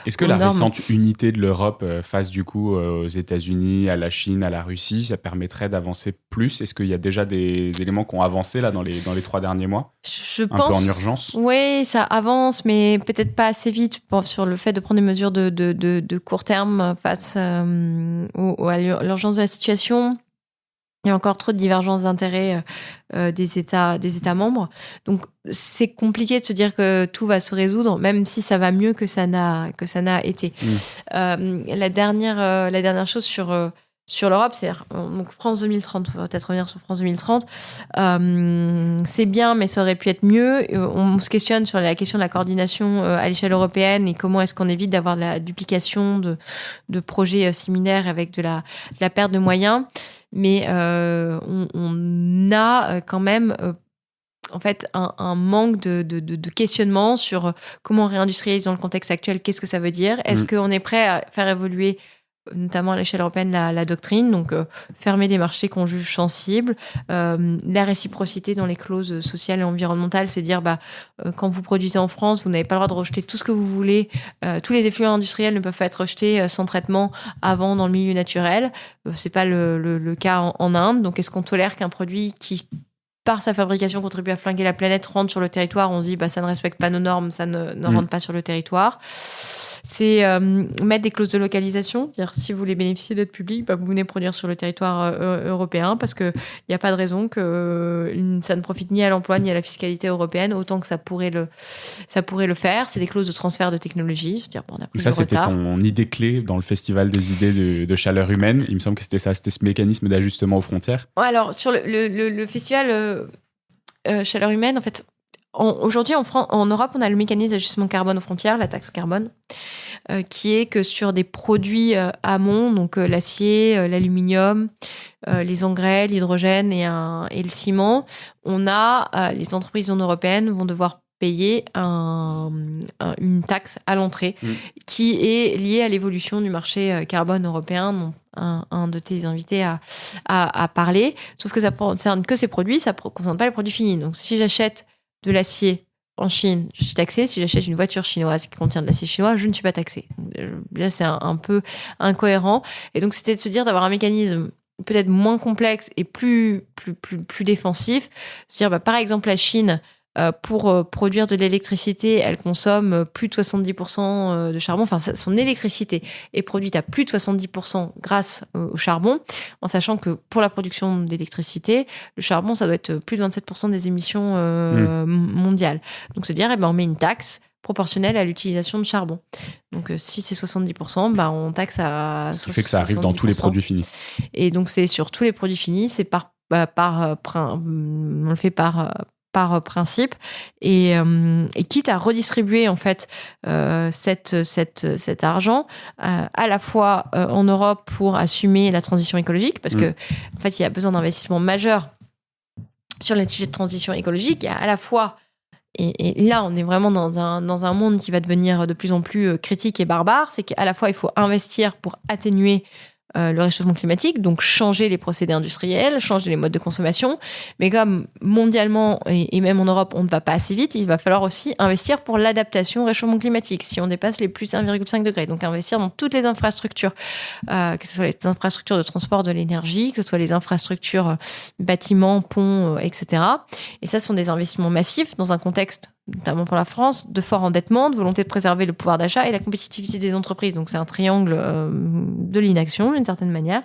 Est-ce que aux la normes. récente unité de l'Europe face du coup aux États-Unis, à la Chine, à la Russie, ça permettrait d'avancer plus? Est-ce qu'il y a déjà des éléments qui ont avancé là dans les 3 derniers mois? Je Un peu en pense, urgence? oui, ça avance, mais peut-être pas assez vite sur le fait de prendre des mesures de court terme face à l'urgence de la situation. Il y a encore trop de divergences d'intérêts des États membres. Donc, c'est compliqué de se dire que tout va se résoudre, même si ça va mieux que ça n'a été. La dernière chose sur l'Europe, c'est donc France 2030, on va peut-être revenir sur France 2030. C'est bien, mais ça aurait pu être mieux. On se questionne sur la question de la coordination à l'échelle européenne et comment est-ce qu'on évite d'avoir de la duplication de projets similaires avec de la perte de moyens. Mais on a quand même en fait un manque de questionnement sur comment on réindustrialise dans le contexte actuel, qu'est-ce que ça veut dire, est-ce qu'on est prêt à faire évoluer notamment à l'échelle européenne la doctrine, donc fermer des marchés qu'on juge sensibles, la réciprocité dans les clauses sociales et environnementales, c'est dire quand vous produisez en France, vous n'avez pas le droit de rejeter tout ce que vous voulez, tous les effluents industriels ne peuvent pas être rejetés sans traitement avant dans le milieu naturel, c'est pas le cas en Inde, donc est-ce qu'on tolère qu'un produit qui par sa fabrication contribue à flinguer la planète, rentre sur le territoire, on se dit ça ne respecte pas nos normes, ça ne rentre pas sur le territoire. C'est mettre des clauses de localisation, c'est-à-dire si vous voulez bénéficier d'aides publiques, vous venez produire sur le territoire européen parce qu'il n'y a pas de raison que ça ne profite ni à l'emploi ni à la fiscalité européenne, autant que ça pourrait le faire. C'est des clauses de transfert de technologie. C'est-à-dire, on a pris ça, du c'était retard. ton idée clé dans le Festival des idées de chaleur humaine. Il me semble que c'était ça, c'était ce mécanisme d'ajustement aux frontières. Ouais, alors, sur le festival chaleur humaine, en fait, aujourd'hui, en Europe, on a le mécanisme d'ajustement carbone aux frontières, la taxe carbone, qui est que sur des produits amont, donc l'acier, l'aluminium, les engrais, l'hydrogène et le ciment, les entreprises non européennes vont devoir payer une taxe à l'entrée qui est liée à l'évolution du marché carbone européen, dont un de tes invités a parlé. Sauf que ça ne concerne que ces produits, ça ne concerne pas les produits finis. Donc, si j'achète de l'acier en Chine, je suis taxée. Si j'achète une voiture chinoise qui contient de l'acier chinois, je ne suis pas taxée. Là, c'est un peu incohérent. Et donc, c'était de se dire d'avoir un mécanisme peut-être moins complexe et plus défensif. C'est-à-dire, par exemple, la Chine, pour produire de l'électricité, elle consomme plus de 70% de charbon. Enfin, son électricité est produite à plus de 70% grâce au charbon, en sachant que pour la production d'électricité, le charbon, ça doit être plus de 27% des émissions mondiales. Donc, se dire, on met une taxe proportionnelle à l'utilisation de charbon. Donc, si c'est 70%, on taxe à 70%. Ce qui fait que ça arrive dans tous les produits finis. Et donc, c'est sur tous les produits finis, c'est on le fait par principe et quitte à redistribuer en fait cet argent à la fois en Europe pour assumer la transition écologique parce que en fait il y a besoin d'investissements majeurs sur les sujets de transition écologique. Il y a à la fois et là on est vraiment dans un monde qui va devenir de plus en plus critique et barbare, c'est qu'à la fois il faut investir pour atténuer le réchauffement climatique, donc changer les procédés industriels, changer les modes de consommation. Mais comme mondialement et même en Europe, on ne va pas assez vite, il va falloir aussi investir pour l'adaptation au réchauffement climatique si on dépasse les plus 1,5 degrés. Donc investir dans toutes les infrastructures, que ce soit les infrastructures de transport de l'énergie, que ce soit les infrastructures bâtiments, ponts, etc. Et ça, ce sont des investissements massifs dans un contexte notamment pour la France, de fort endettement, de volonté de préserver le pouvoir d'achat et la compétitivité des entreprises. Donc, c'est un triangle de l'inaction, d'une certaine manière.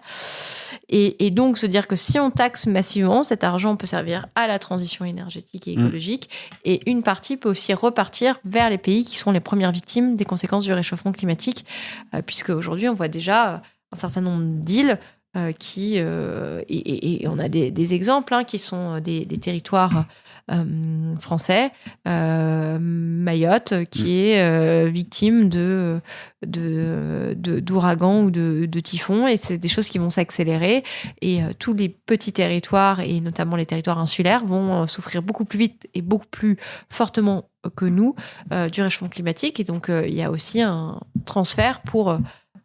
Et donc, se dire que si on taxe massivement, cet argent peut servir à la transition énergétique et écologique. Et une partie peut aussi repartir vers les pays qui sont les premières victimes des conséquences du réchauffement climatique. Puisque aujourd'hui, on voit déjà un certain nombre d'îles et on a des exemples qui sont des territoires français, Mayotte qui est victime d'ouragans ou de typhons, et c'est des choses qui vont s'accélérer et tous les petits territoires et notamment les territoires insulaires vont souffrir beaucoup plus vite et beaucoup plus fortement que nous du réchauffement climatique, et donc il y a aussi un transfert pour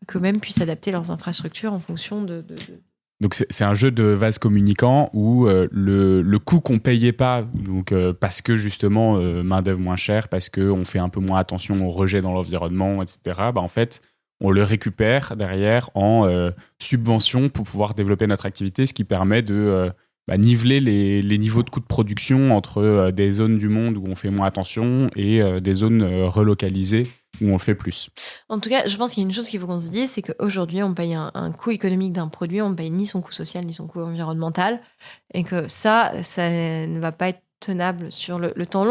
qu'eux-mêmes puissent adapter leurs infrastructures en fonction de Donc c'est un jeu de vase communicant où le coût qu'on payait pas, donc parce que justement main d'œuvre moins chère, parce que on fait un peu moins attention au rejet dans l'environnement, etc. Bah en fait on le récupère derrière en subvention pour pouvoir développer notre activité, ce qui permet de niveler les niveaux de coûts de production entre des zones du monde où on fait moins attention et des zones relocalisées où on le fait plus. En tout cas, je pense qu'il y a une chose qu'il faut qu'on se dise, c'est qu'aujourd'hui, on paye un coût économique d'un produit, on ne paye ni son coût social, ni son coût environnemental, et que ça ne va pas être tenable sur le temps long.